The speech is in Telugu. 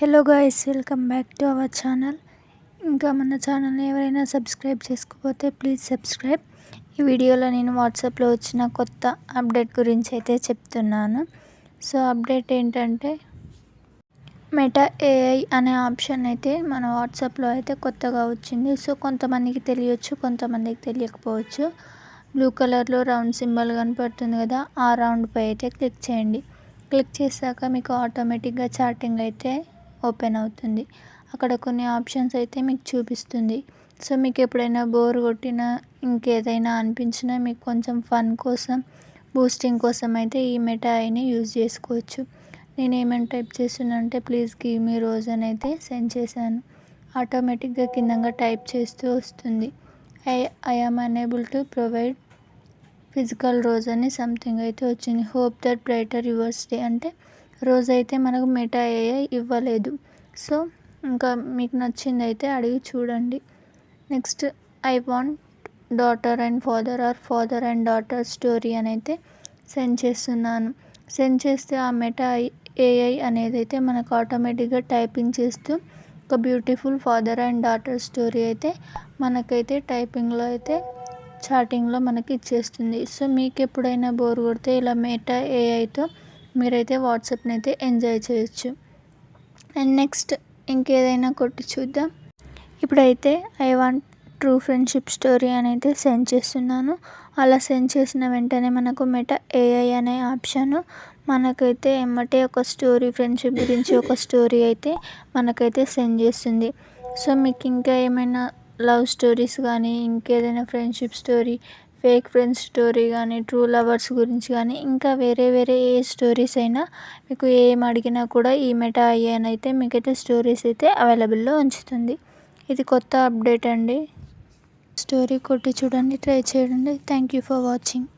Hello guys, welcome back to our channel. ఇంకా మన ఛానల్ని ఎవరైనా సబ్స్క్రైబ్ చేసుకోకపోతే ప్లీజ్ సబ్స్క్రైబ్. ఈ వీడియోలో నేను వాట్సాప్లో వచ్చిన కొత్త అప్డేట్ గురించి అయితే చెప్తున్నాను. సో అప్డేట్ ఏంటంటే మెటా ఏఐ అనే ఆప్షన్ అయితే మన వాట్సాప్లో అయితే కొత్తగా వచ్చింది. సో కొంతమందికి తెలియచ్చు, కొంతమందికి తెలియకపోవచ్చు. బ్లూ కలర్లో రౌండ్ సింబల్ కనపడుతుంది కదా, ఆ రౌండ్పై అయితే క్లిక్ చేయండి. క్లిక్ చేశాక మీకు ఆటోమేటిక్గా చాటింగ్ అయితే ఓపెన్ అవుతుంది. అక్కడ కొన్ని ఆప్షన్స్ అయితే మీకు చూపిస్తుంది. సో మీకు ఎప్పుడైనా బోర్ కొట్టినా, ఇంకేదైనా అనిపించినా, మీకు కొంచెం ఫన్ కోసం, బూస్టింగ్ కోసం అయితే ఈ మెటా ఐని యూజ్ చేసుకోవచ్చు. నేను ఏమైనా టైప్ చేస్తున్నానంటే ప్లీజ్ గివ్ మీ రోజ్ అని అయితే సెండ్ చేశాను. ఆటోమేటిక్గా కిందంగా టైప్ చేస్తూ వస్తుంది. I am unable to provide physical rose అని సంథింగ్ అయితే వచ్చింది. Hope that brighter yours day అంటే రోజు అయితే మనకు మెటా ఏఐ ఇవ్వలేదు. సో ఇంకా మీకు నచ్చింది అయితే అడిగి చూడండి. Next I want daughter and father or father and daughter story అని అయితే సెండ్ చేస్తున్నాను. సెండ్ చేస్తే ఆ మెటా ఏఐ అనేది అయితే మనకు ఆటోమేటిక్గా టైపింగ్ చేస్తూ ఒక beautiful father and daughter story అయితే మనకైతే టైపింగ్లో అయితే చాటింగ్లో మనకి ఇచ్చేస్తుంది. సో మీకు ఎప్పుడైనా బోర్ కొడితే ఇలా మెటా ఏఐతో మీరైతే వాట్సాప్ని అయితే ఎంజాయ్ చేయొచ్చు. అండ్ నెక్స్ట్ ఇంకేదైనా కొట్టి చూద్దాం. ఇప్పుడైతే I want true friendship story అని అయితే సెండ్ చేస్తున్నాను. అలా సెండ్ చేసిన వెంటనే మనకు మెటా ఏఐ అనే ఆప్షన్ మనకైతే ఎమ్మటే ఒక స్టోరీ, ఫ్రెండ్షిప్ గురించి ఒక స్టోరీ అయితే మనకైతే సెండ్ చేస్తుంది. సో మీకు ఇంకా ఏమైనా లవ్ స్టోరీస్ కానీ, ఇంకేదైనా friendship story, fake friends story కానీ, ట్రూ లవర్స్ గురించి కానీ, ఇంకా వేరే ఏ స్టోరీస్ అయినా మీకు ఏం అడిగినా కూడా ఈ మెటా AI అయితే మీకైతే స్టోరీస్ అయితే అవైలబుల్లో ఉంచుతుంది. ఇది కొత్త అప్డేట్ అండి. స్టోరీ కొట్టి చూడండి, ట్రై చేయండి. Thank you for watching.